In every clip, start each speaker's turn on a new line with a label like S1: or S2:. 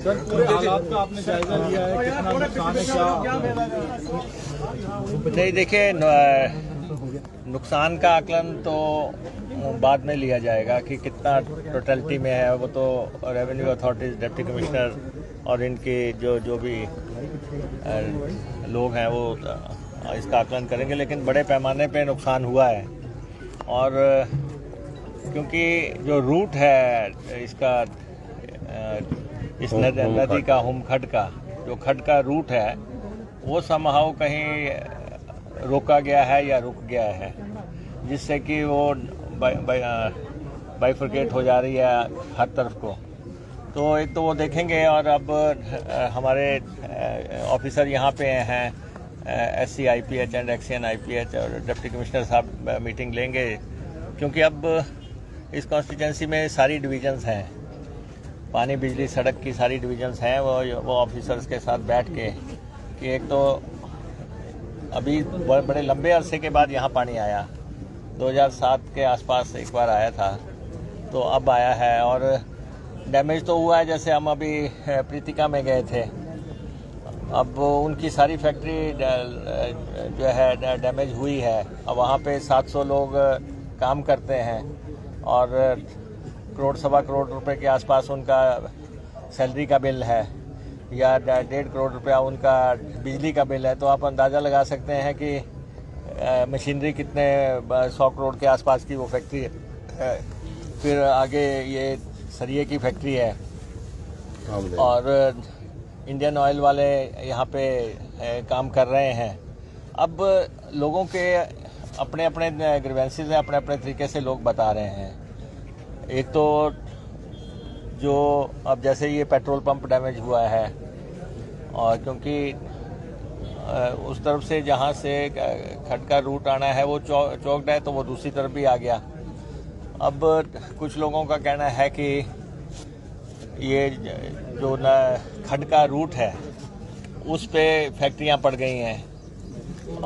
S1: Sir पूरे हालात का आपने जायजा लिया है, कितना नुकसान है, क्या?
S2: नहीं, देखिए, नुकसान का आकलन तो बाद में लिया जाएगा कि कितना टोटलिटी में है। वो तो रेवेन्यू अथॉरिटीज, डिप्टी कमिश्नर और इनके जो भी लोग हैं वो इसका आकलन करेंगे। लेकिन बड़े पैमाने पे नुकसान हुआ है, और क्योंकि जो रूट है इसका, इस नदी का, हुमखड का जो खड का रूट है, वो समहाउ कहीं रोका गया है या रुक गया है, जिससे कि वो बाइफरकेट हो जा रही है हर तरफ को। तो एक तो वो देखेंगे, और अब हमारे ऑफिसर यहाँ पे हैं, SC IPH and XCN IPH, और डिप्टी कमिश्नर साहब मीटिंग लेंगे, क्योंकि अब इस कॉन्स्टिट्यूंसी में सारी डिवीजन्स हैं, पानी, बिजली, सड़क की सारी डिवीजन्स हैं। वो ऑफिसर्स के साथ बैठ के कि एक तो अभी बड़े लंबे अरसे के बाद यहाँ पानी आया, 2007 के आसपास एक बार आया था, तो अब आया है। और डैमेज तो हुआ है, जैसे हम अभी प्रीतिका में गए थे, अब उनकी सारी फैक्ट्री जो है डैमेज हुई है। अब वहाँ पे 700 लोग काम करते हैं, और सवा करोड़ रुपए के आसपास उनका सैलरी का बिल है, या 1.5 करोड़ रुपया उनका बिजली का बिल है। तो आप अंदाज़ा लगा सकते हैं कि मशीनरी कितने 100 करोड़ के आसपास की वो फैक्ट्री है। फिर आगे ये सरिये की फैक्ट्री है, और इंडियन ऑयल वाले यहाँ पे काम कर रहे हैं। अब लोगों के अपने अपने ग्रीवेंसेस हैं, अपने अपने तरीके से लोग बता रहे हैं। एक तो जो अब जैसे ये पेट्रोल पंप डैमेज हुआ है, और क्योंकि उस तरफ से जहाँ से खड का रूट आना है वो चौकड है, तो वो दूसरी तरफ भी आ गया। अब कुछ लोगों का कहना है कि ये जो खड का रूट है उस पे फैक्ट्रियाँ पड़ गई हैं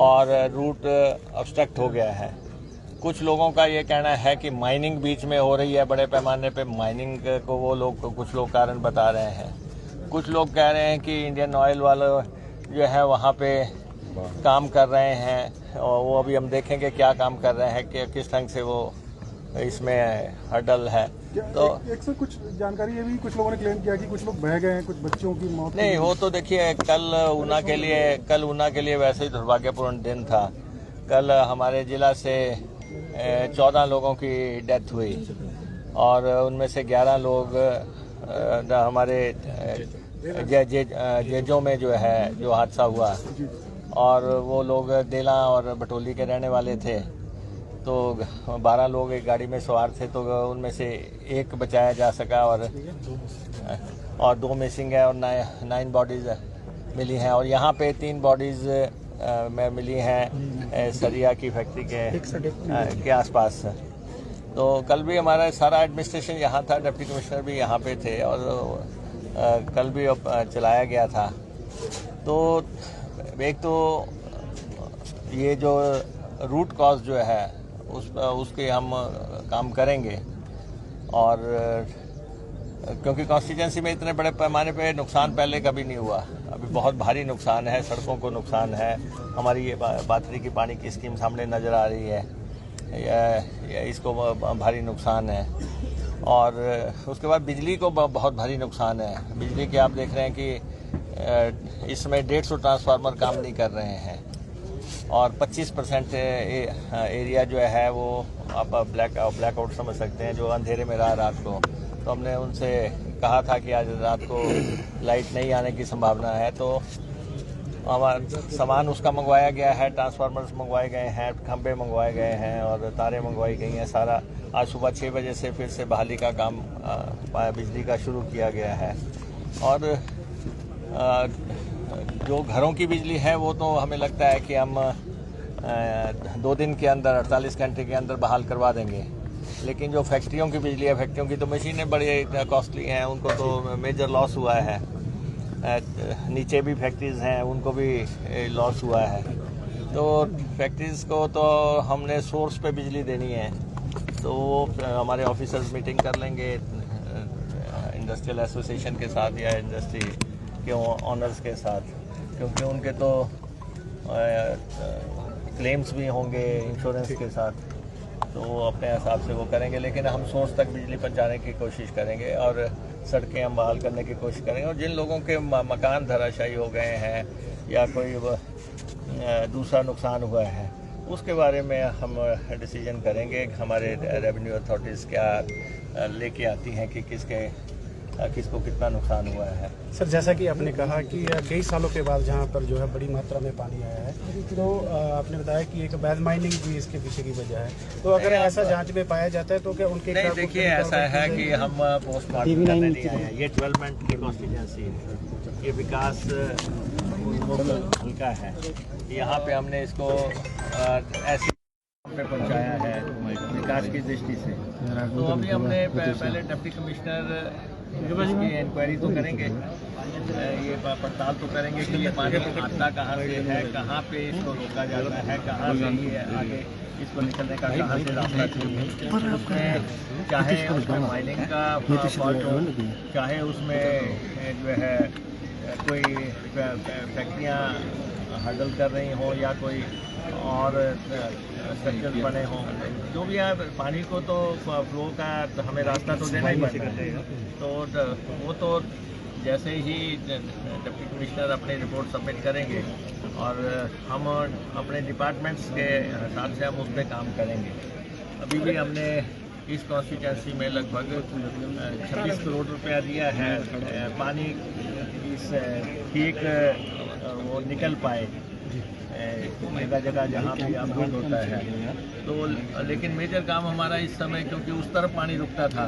S2: और रूट ऑब्स्ट्रक्ट हो गया है। कुछ लोगों का ये कहना है कि माइनिंग बीच में हो रही है, बड़े पैमाने पे माइनिंग को वो लोग, कुछ लोग कारण बता रहे हैं। कुछ लोग कह रहे हैं कि इंडियन ऑयल वाले जो है वहाँ पे काम कर रहे हैं, और वो अभी हम देखेंगे क्या काम कर रहे हैं, कि किस ढंग से वो इसमें हर्डल है। तो
S1: एक से कुछ जानकारी ये भी कुछ लोगों ने क्लेम किया कि कुछ लोग बह गए हैं, कुछ बच्चों की मौत।
S2: नहीं, वो तो देखिए, कल ऊना के लिए वैसे ही दुर्भाग्यपूर्ण दिन था। कल हमारे जिला से 14 लोगों की डेथ हुई, और उनमें से 11 लोग हमारे जेजों में जो है जो हादसा हुआ, और वो लोग देला और बटोली के रहने वाले थे। तो 12 लोग एक गाड़ी में सवार थे, तो उनमें से एक बचाया जा सका, और 2 मिसिंग है, और 9 बॉडीज मिली हैं। और यहाँ पे 3 बॉडीज में मिली हैं सरिया की फैक्ट्री के आसपास। तो कल भी हमारा सारा एडमिनिस्ट्रेशन यहाँ था, डिप्टी कमिश्नर भी यहाँ पे थे, और कल भी चलाया गया था। तो एक तो ये जो रूट कॉज जो है उसके हम काम करेंगे, और क्योंकि कॉन्स्टिट्यूंसी में इतने बड़े पैमाने पे नुकसान पहले कभी नहीं हुआ, अभी बहुत भारी नुकसान है, सड़कों को नुकसान है। हमारी ये बाथरी की पानी की स्कीम सामने नज़र आ रही है, इसको भारी नुकसान है। और उसके बाद बिजली को बहुत भारी नुकसान है। बिजली के आप देख रहे हैं कि इस समय 150 ट्रांसफार्मर काम नहीं कर रहे हैं, और 25% एरिया जो है वो आप ब्लैकआउट समझ सकते हैं, जो अंधेरे में रहा रात को। तो हमने उनसे कहा था कि आज रात को लाइट नहीं आने की संभावना है, तो हमारा सामान उसका मंगवाया गया है, ट्रांसफार्मर्स मंगवाए गए हैं, खंभे मंगवाए गए हैं, और तारें मंगवाई गई हैं। सारा आज सुबह 6 बजे से फिर से बहाली का काम बिजली का शुरू किया गया है। और जो घरों की बिजली है वो तो हमें लगता है कि हम 2 दिन के अंदर, 48 घंटे के अंदर बहाल करवा देंगे। लेकिन जो फैक्ट्रियों की बिजली है, फैक्ट्रियों की तो मशीनें बड़ी कॉस्टली हैं, उनको तो मेजर लॉस हुआ है। नीचे भी फैक्ट्रीज हैं, उनको भी लॉस हुआ है। तो फैक्ट्रीज को तो हमने सोर्स पे बिजली देनी है, तो हमारे ऑफिसर्स मीटिंग कर लेंगे, इंडस्ट्रियल एसोसिएशन के साथ या इंडस्ट्री के ऑनर्स के साथ, क्योंकि उनके तो क्लेम्स भी होंगे इंश्योरेंस के साथ, तो वो अपने हिसाब से वो करेंगे। लेकिन हम सोर्स तक बिजली पहुंचाने की कोशिश करेंगे और सड़कें हम बहाल करने की कोशिश करेंगे। और जिन लोगों के मकान धराशायी हो गए हैं या कोई दूसरा नुकसान हुआ है, उसके बारे में हम डिसीजन करेंगे। हमारे रेवेन्यू अथॉरिटीज़ क्या लेके आती हैं कि किसको कितना नुकसान हुआ है।
S3: सर, जैसा कि आपने कहा कि कई सालों के बाद जहां पर जो है बड़ी मात्रा में पानी आया है, तो आपने बताया कि एक अवैध माइनिंग भी इसके पीछे की वजह है। तो अगर ऐसा जांच में पाया जाता है तो क्या उनके
S2: नहीं, देखिए ऐसा है कि हम पोस्टमार्टम करने नहीं आए हैं। ये डेवलपमेंट की कॉन्स्टिट्यूंसी है, ये विकास हल्का है। यहाँ पे हमने इसको ऐसे पे पहुँचाया है विकास की दृष्टि से। तो अभी हमने पहले डिप्टी कमिश्नर इसकी इंक्वायरी तो करेंगे, ये पड़ताल तो करेंगे कि ये पानी आता कहाँ से है, कहाँ पे इसको रोका जाता है, कहाँ से ये आगे इसको निकलने का कहाँ से रास्ता चाहिए। उसमें चाहे उसमें माइनिंग का फॉल्ट हो, चाहे उसमें जो है कोई फैक्ट्रियाँ हडल कर रही हों या कोई और स्ट्रक्चर बने हों, जो भी है पानी को तो फ्लो का हमें रास्ता तो देना ही पड़ता है। तो वो तो जैसे ही डिप्टी कमिश्नर अपनी रिपोर्ट सबमिट करेंगे और हम अपने डिपार्टमेंट्स के हिसाब से हम उस पर काम करेंगे। अभी भी हमने इस कॉन्स्टिट्यूंसी में लगभग 26 करोड़ रुपया दिया है पानी इस ठीक वो निकल पाए जगह जगह जहाँ भी अपलोड होता है। तो लेकिन मेजर काम हमारा इस समय, क्योंकि उस तरफ पानी रुकता था,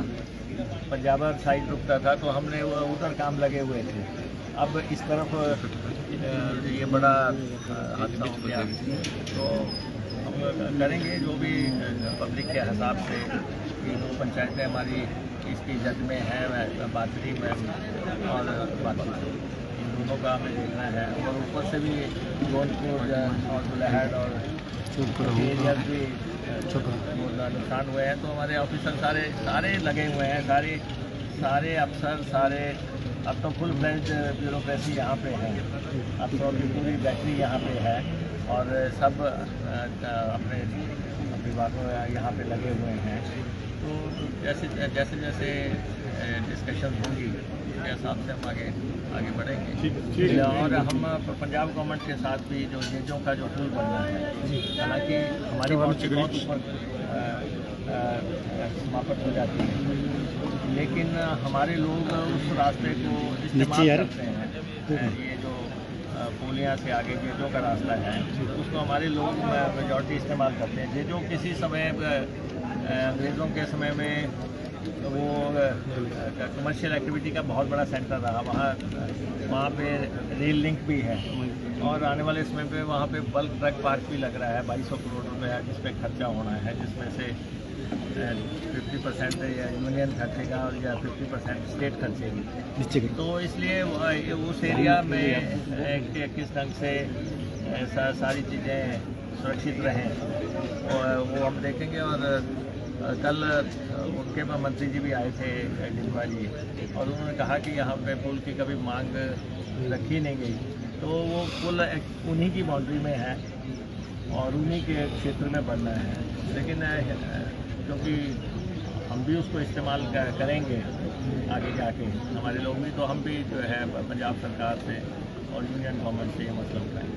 S2: पंजाबर साइड रुकता था, तो हमने उधर काम लगे हुए थे। अब इस तरफ ये बड़ा हादसा हो गया, तो हम करेंगे जो भी पब्लिक के हिसाब से कि दो पंचायतें हमारी इसकी जद में है, बातरी में और बातरी, इन दोनों का हमें देखना है। और ऊपर से भी जौनपुर और दुल्हड़ और एरिया भी नुकसान हुए हैं, तो हमारे ऑफिसर सारे लगे हुए हैं, सारे अफसर सारे। अब तो फुल फ्लेज्ड ब्यूरोक्रेसी यहाँ पे है, अफसरों की पूरी बैटरी यहाँ पे है और सब अपने विभागों यहाँ पे लगे हुए हैं। तो जैसे जैसे डिस्कशन होंगी उसके हिसाब से हम आगे बढ़ेंगे। और हम पंजाब गवर्नमेंट के साथ भी जो जेजों का जो पुल बनना है, हालांकि हमारी बाउंड्री बहुत ऊपर समाप्त हो जाती है, लेकिन हमारे लोग उस रास्ते को इस्तेमाल करते हैं। ये जो पुलिया से आगे जेजों का रास्ता है उसको हमारे लोग मेजॉरिटी इस्तेमाल करते हैं। जेजों किसी समय अंग्रेज़ों के समय में वो कमर्शियल एक्टिविटी का बहुत बड़ा सेंटर रहा। वहाँ पे रेल लिंक भी है और आने वाले समय पे वहाँ पे बल्क ट्रक पार्क भी लग रहा है। 2200 करोड़ रुपया जिस पे खर्चा होना है, जिसमें से 50% या यूनियन खर्चेगा और या 50% स्टेट खर्चेगी। तो इसलिए उस एरिया में किस ढंग से सारी चीज़ें सुरक्षित रहें वो हम देखेंगे। और कल उनके मंत्री जी भी आए थे डिंडवा जी, और उन्होंने कहा कि यहाँ पे पुल की कभी मांग रखी नहीं गई, तो वो पुल उन्हीं की बाउंड्री में है और उन्हीं के क्षेत्र में बनना है। लेकिन क्योंकि हम भी उसको इस्तेमाल करेंगे आगे जाके, हमारे लोग भी, तो हम भी जो है पंजाब सरकार से और यूनियन गवर्नमेंट से ये मतलब करेंगे।